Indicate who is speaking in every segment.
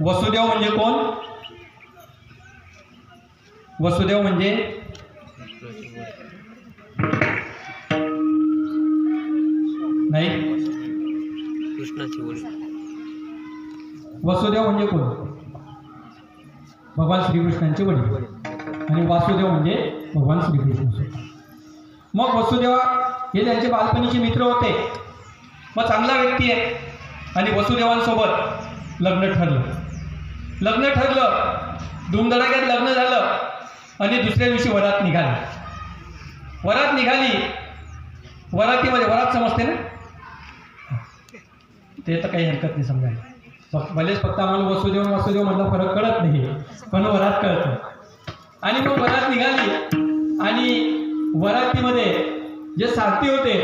Speaker 1: वसुदेव म्हणजे कोण? वसुदेव म्हणजे नाही,
Speaker 2: कृष्णाची वडील.
Speaker 1: वसुदेव म्हणजे कोण? भगवान श्रीकृष्णांचे वडील. आणि वासुदेव म्हणजे भगवान श्रीकृष्ण. मग वसुदेव हे त्यांचे बालपणीचे मित्र होते. मग चांगला व्यक्ती आहे आणि वसुदेवांसोबत लग्न ठरलं. धुमधडाक्यात लग्न झालं आणि दुसऱ्या दिवशी वरात निघाली. वरातीमध्ये वरात समजते ना, ते तर काही हरकत नाही समजायला. भलेच फक्त आम्हाला वसुदेव मधला फरक कळत नाही, पण वरात कळतं. आणि मग वरात निघाली आणि वरातीमध्ये जे सारथी होते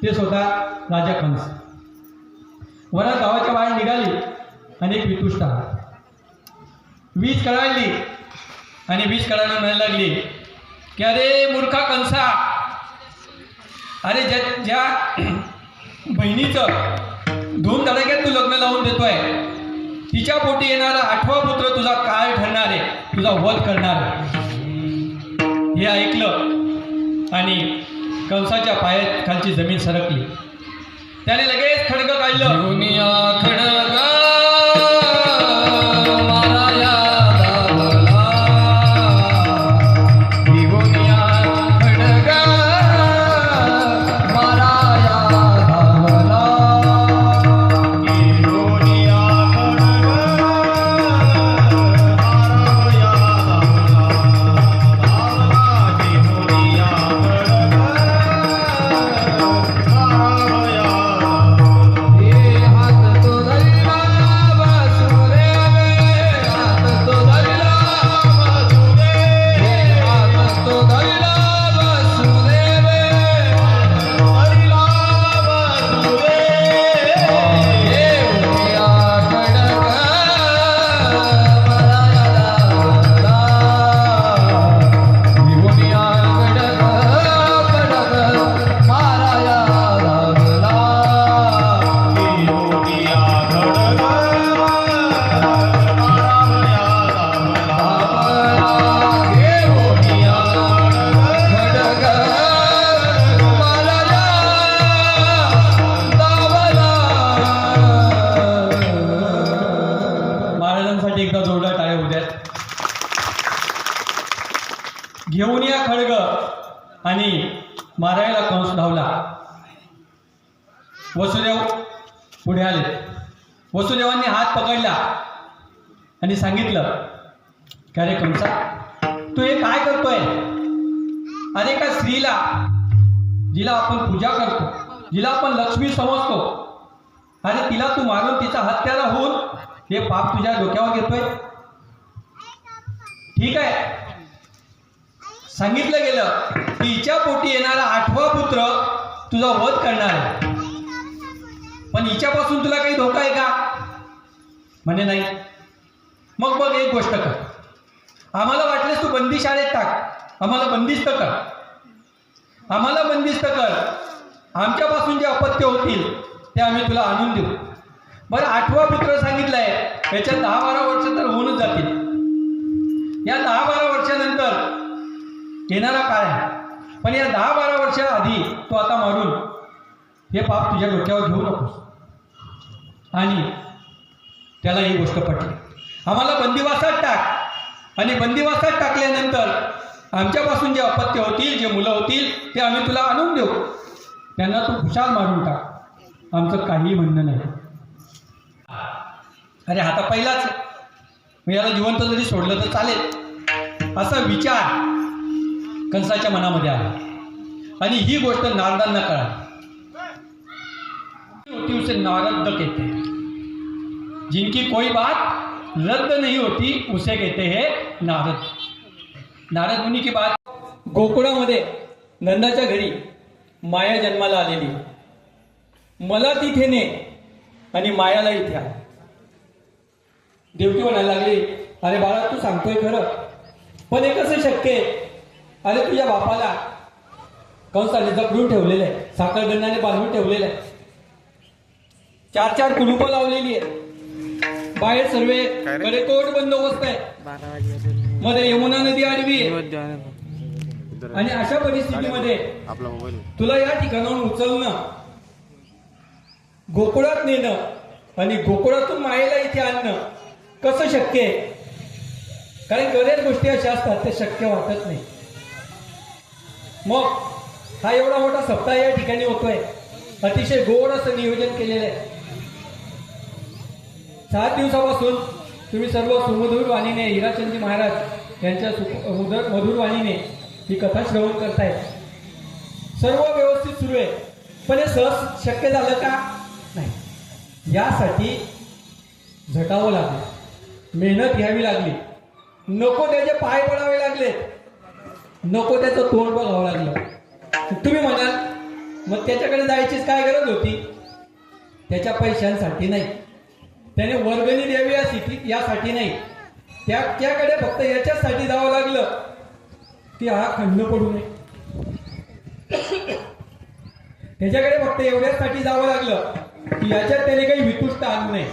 Speaker 1: ते स्वतः राजा कंस. वरात गावाच्या बाहेर निघाली आणि एक वितुष्ट आला. वीज कळाली आणि वीज कळायला म्हणायला लागली की अरे मूर्खा कंसा, अरे ज्या बहिणीचं धूमधडाक्यात तू लग्न लावून देतोय, तिच्या पोटी येणारा 8वा पुत्र तुझा काय ठरणार आहे, तुझा वध करणार. हे ऐकलं आणि कंसाच्या पायात खालची जमीन सरकली. त्याने लगेच खड्ग काढलं. एकदा जोरदार टाळ्या होऊ द्या. घेऊन या खड्ग आणि मारायला कंस धावला. वसुदेव पुढे आले. वसुदेवांनी हात पकडला आणि सांगितलं की अरे कंसा, तू हे काय करतोय? अरे का स्त्रीला, जिला आपण पूजा करतो, जिला आपण लक्ष्मी समजतो, अरे तिला तू मारून तिचा हत्यारा होऊन हे पाप तुझ्या डोक्यावर घेतोय? ठीक आहे, सांगितलं गेलं की हिच्या पोटी येणारा 8वा पुत्र तुझा वध करणार आहे, पण हिच्यापासून तुला काही धोका आहे का? म्हणे नाही. मग बघ, एक गोष्ट कर, आम्हाला वाटलेस तू बंदी शाळेत टाक, आम्हाला बंदिस्त कर. आमच्यापासून जे अपत्य होतील ते आम्ही तुला आणून देऊ. बरं, 8वा पुत्र सांगितलंय, याच्या 10-12 वर्ष तर होऊनच जातील. या 10-12 वर्षानंतर येणारा काळ आहे, पण या 10-12 वर्षाआधी तू आता मारून हे पाप तुझ्या डोक्यावर घेऊ नकोस. आणि त्याला ही गोष्ट पटली. आम्हाला बंदिवासात टाक, आणि बंदिवासात टाकल्यानंतर आमच्यापासून जे अपत्य होतील, जे मुलं होतील, ते आम्ही तुला आणून देऊ. त्यांना तू खुशाल मारून टाक, आमचं काही म्हणणं नाही. अरे आता पहिलाच मी याला जिवंत जरी सोडलं तर चालेल, असा विचार कंसाच्या मनामध्ये आला. आणि ही गोष्ट नारदांना कळाली. होती उसे नारद कहते हैं, जिनकी कोई बात रद्द नहीं होती उसे कहते हैं नारद. नारद मुनी की बात. गोकुळामध्ये नंदाच्या घरी माया जन्माला आलेली. मला तिथे ने आणि मायाला इथे आण. देवकी म्हणायला लागली, अरे बाळा तू सांगतोय खरं, पण हे कसं शक्य आहे? अरे तुझ्या बापाला कंसाने जपडून ठेवलेलं आहे, साखळदंडाने बांधून ठेवलेलं आहे, 4 कुलूपं लावलेली आहे, बाहेर सर्वे कडेकोट बंदोबस्त आहे,
Speaker 2: 12 वाजेपर्यंत
Speaker 1: मध्ये यमुना नदी आडवी आहे.
Speaker 2: नैवेद्य आहे.
Speaker 1: आणि अशा परिस्थितीमध्ये
Speaker 3: आपला मोबाईल
Speaker 1: तुला या ठिकाणाहून उचलणं, गोकुळात नेणं आणि गोकुळातून मायेला इथे आणणं कसं शक्य आहे? कारण बऱ्याच गोष्टी अशा असतात त्या शक्य वाटत नाही. मग हा एवढा मोठा सप्ताह या ठिकाणी होतोय, अतिशय गोड असं नियोजन केलेलं आहे. 7 दिवसापासून तुम्ही सर्व सुमधुर वाणीने हिराचंदजी महाराज यांच्या मधुर वाणीने ही कथा श्रवण करताय. सर्व व्यवस्थित सुरू आहे, पण हे सहज शक्य झालं का? नाही. यासाठी झटावं लागलं, मेहनत घ्यावी लागली, नको त्याचे पाय पडावे लागले, नको त्याचं तोंड बघावं लागलं. तुम्ही म्हणाल मग त्याच्याकडे जायचीच काय गरज होती? त्याच्या पैशांसाठी नाही, त्याने वर्गणी द्यावी यासाठी नाही, त्याकडे फक्त याच्यासाठी जावं लागलं की हा खंड पडू नये. त्याच्याकडे फक्त एवढ्यासाठी जावं लागलं की याच्यात त्याने काही वितुष्ट आणू नये,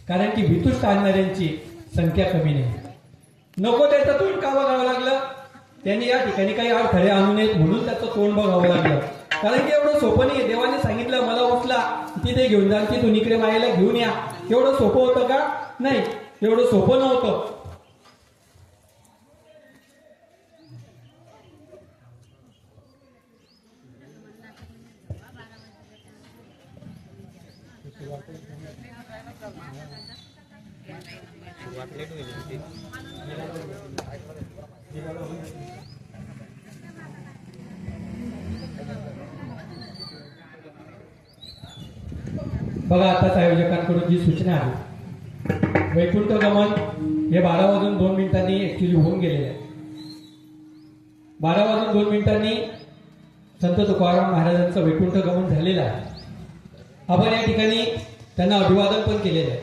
Speaker 1: कारण की वितुष्ट आणणाऱ्यांची संख्या कमी नाही. नको त्याचं तोंड का बघावं लागलं? त्यांनी या ठिकाणी काही अडथळे आणू नयेत म्हणून त्याचं तोंड बघावं लागलं. कारण की एवढं सोपं नाही. देवाने सांगितलं मला उचला तिथे घेऊन जा, तिथून इकडे मायेला घेऊन या. एवढं सोपं होतं का? नाही, एवढं सोपं नव्हतं. बघा आताच आयोजकांकडून जी सूचना आहे, वैकुंठ गमन हे 12 वाजून 2 मिनिटांनी ऍक्च्युली होऊन गेलेलं आहे. 12 वाजून 2 मिनिटांनी संत तुकाराम महाराजांचं वैकुंठ गमन झालेलं आहे. आपण या ठिकाणी त्यांना अभिवादन पण केलेलं आहे.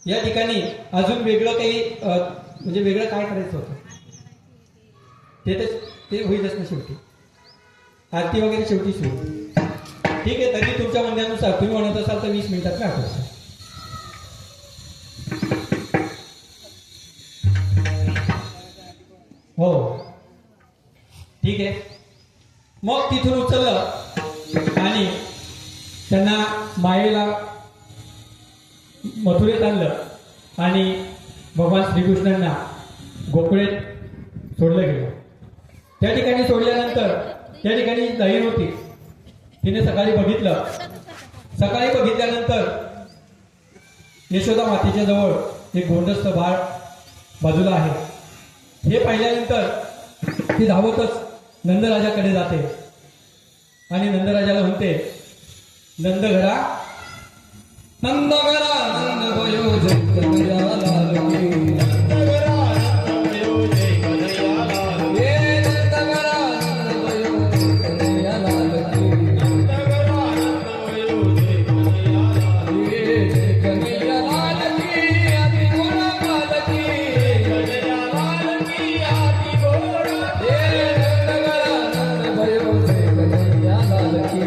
Speaker 1: या ठिकाणी अजून वेगळं काही म्हणजे वेगळं काय करायचं होतं ते होईलच ना शेवटी. आरती वगैरे शेवटी सुरू. ठीक आहे, तरी तुमच्या म्हणण्यानुसार तुम्ही म्हणत असाल तर 20 मिनिटात काय होतं? हो ठीक आहे. मग तिथून उचललं आणि त्यांना मायेला मथुरेत आणलं आणि भगवान श्रीकृष्णांना गोकुळेत सोडलं गेलं. त्या ठिकाणी सोडल्यानंतर त्या ठिकाणी दही होती. तिने सकाळी बघितलं. सकाळी बघितल्यानंतर यशोदा मातेच्या जवळ एक गोंडस्थ बाळ बाजूला आहे. हे पाहिल्यानंतर ती धावतच नंदराजाकडे जाते आणि नंदराजाला म्हणते, नंदघरा नंदघरा नंद भयो जय कन्हैया लाल की. नंदघरा नंद भयो जय कन्हैया लाल की. हे नंदघरा नंद भयो जय कन्हैया लाल की. नंदघरा नंद भयो जय कन्हैया लाल की. जय कन्हैया लाल की आदि घोडा लाल की. कन्हैया लाल की आदि घोडा. हे नंदघरा नंद भयो जय कन्हैया लाल की.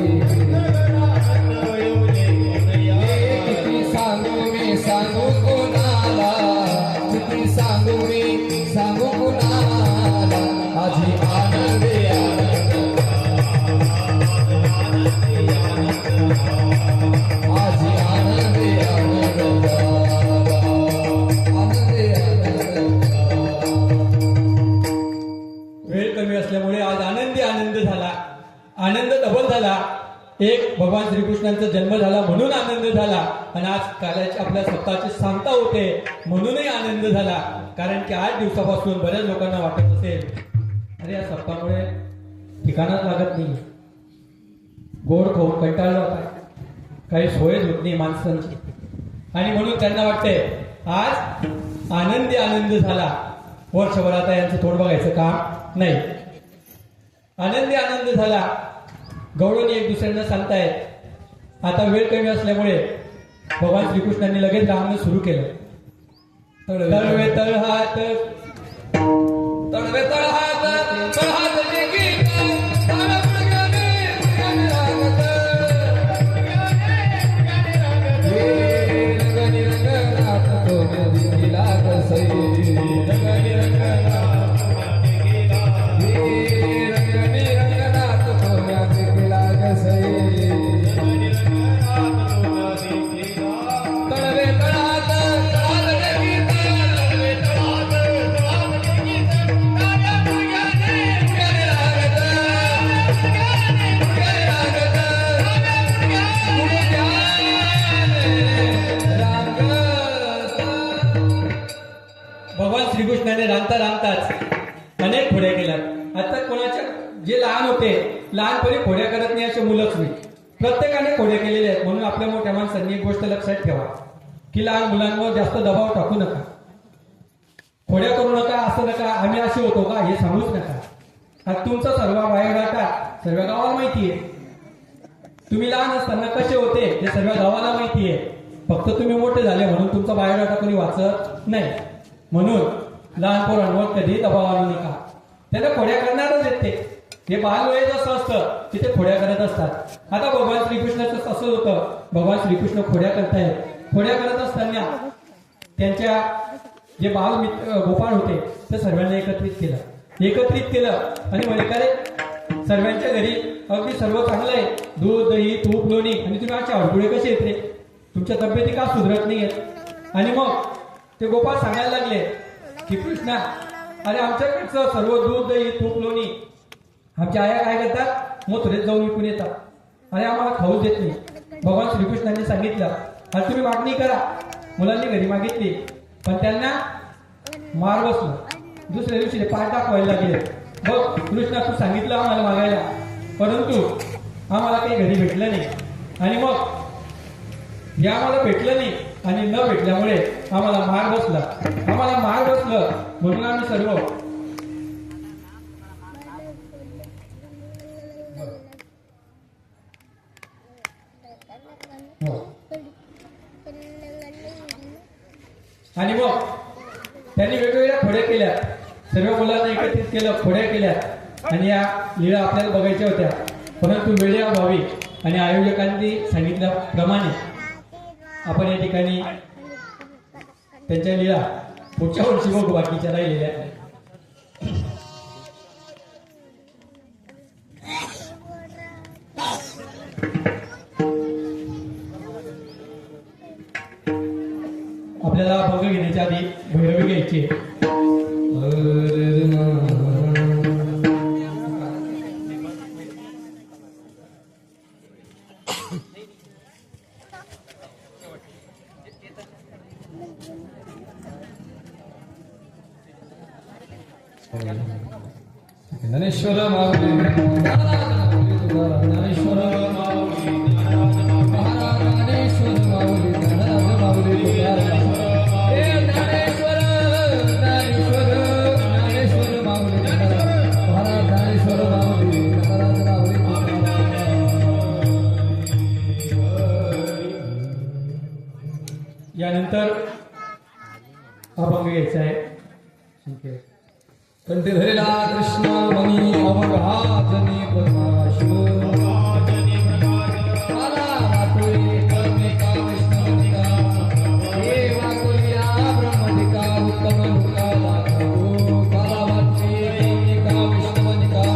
Speaker 1: सांगू कोणाला, किती सांगू मी सांगू कोणाला. आधी आनंदी आनंद, आधी आनंदी आनंद, आनंदी आनंद. वेळ कमी असल्यामुळे आज आनंदी आनंद झाला. आनंद डबल झाला. एक भगवान श्रीकृष्णांचा जन्म झाला म्हणून आनंद झाला आणि आज कालाची आपल्या सप्ताहाची सांगता होते म्हणूनही आनंद झाला. कारण की 8 दिवसापासून बऱ्याच लोकांना वाटत असेल अरे या सप्ताहामुळे ठिकाणच लागत नाही, गोड खाऊन कंटाळलं होता, काही सोयच होत नाही माणसांची आणि म्हणून त्यांना वाटते आज आनंदी आनंद झाला. वर्षभर आता यांचं तोंड बघायचं काम नाही. आनंदी आनंद झाला. गौरवणी एक दुसऱ्यांना सांगतायत. आता वेळ कमी असल्यामुळे भगवान श्रीकृष्णांनी लगेच गाणं सुरू केलं. तळवे तळहात तळवे तळहात तळहात जे गीत राम गुणगाने गुणगाने लागत. रंगनी रंगनाथ तो दिला कसई रंगनी रंगनाथ रंगनी रंगनाथ तो दिला कसई. तळवे तळहात तळहात जे गीत तळवे तळहात तळहात जे गीत राम गुणगाने गुणगाने लागत. गुणगाने लागत भगवान श्रीकृष्णाने रांगता रांगताच अनेक खोड्या केल्या. आता कोणाच्या जे लहान होते लहानपणी खोड्या करत नाही असे मुलंच नाही, प्रत्येकाने खोड्या केलेल्या आहेत. म्हणून आपल्या मोठ्या माणसांनी एक गोष्ट लक्षात ठेवा की लहान मुलांवर जास्त दबाव टाकू नका, खोड्या करू नका, असं नका आम्ही असे होतो का हे सांगूच नका. आता तुमचा सर्व बायोडाटा सर्व गावाला माहिती आहे. तुम्ही लहान असताना कसे होते हे सर्व गावाला माहिती आहे. फक्त तुम्ही मोठे झाले म्हणून तुमचा बायोडाटा कोणी वाचत नाही. म्हणून लहान पोरांवर कधी दबाव आणू नका. त्यांना खोड्या करणारच येते. हे बालवय जसं असतं तिथे खोड्या करत असतात. आता भगवान श्रीकृष्णाचं तसंच होतं. भगवान श्रीकृष्ण खोड्या करतायत. खोड्या करत असताना त्यांच्या जे बाल गोपाळ होते ते सर्वांना एकत्रित केलं आणि म्हणे का रे सर्वांच्या घरी अगदी सर्व चांगलं आहे, दूध दही तूप लोणी, आणि तुम्ही असे अडगुळे कसे येते, तुमच्या तब्येती का सुधरत नाही आहेत. आणि मग ते गोपाळ सांगायला लागले की कृष्णा अरे आमच्याकडचं सर्व दूध दही तूप लोणी आमच्या आया काय करतात मथुरेत जाऊन विकून येतात आणि आम्हाला खाऊच देत नाही. भगवान श्रीकृष्णांनी सांगितलं आणि तुम्ही मागणी करा. मुलांनी घरी मागितली पण त्यांना मार बसला. दुसऱ्या दिवशी पाय दाखवायला लागले. बघ कृष्णा तू सांगितलं आम्हाला मागायला परंतु आम्हाला काही घरी भेटलं नाही आणि मग हे आम्हाला भेटलं नाही आणि न भेटल्यामुळे आम्हाला मार बसलं म्हणून आम्ही सर्व आणि मग त्यांनी वेगवेगळ्या खोड्या केल्या. सर्व मुलांना एकत्रित केलं, खोड्या केल्या आणि या लीळा आपल्याला बघायच्या होत्या. परंतु वेळेअभावी आणि आयोजकांनी सांगितल्याप्रमाणे आपण या ठिकाणी त्यांच्या लीळा पुढच्या वर्षी बघू बाकीच्या राहिलेल्या. आपल्याला भोग घेण्याच्या आधी भैरवी घ्यायची. ज्ञानेश्वर माऊली ज्ञानेश्वर माऊली ज्ञानेश्वर माऊली यानंतर अभंग घ्यायचा आहे. कंठी धरेला कृष्ण मनी अमर हाजनी प्रकाशो मला वाटोय कर्मिका विष्णुनिका देवा कुलिया ब्रह्मनिका उत्तम लुका दाखवो मला वाटोय का विष्णुनिका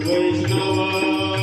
Speaker 3: वैष्णव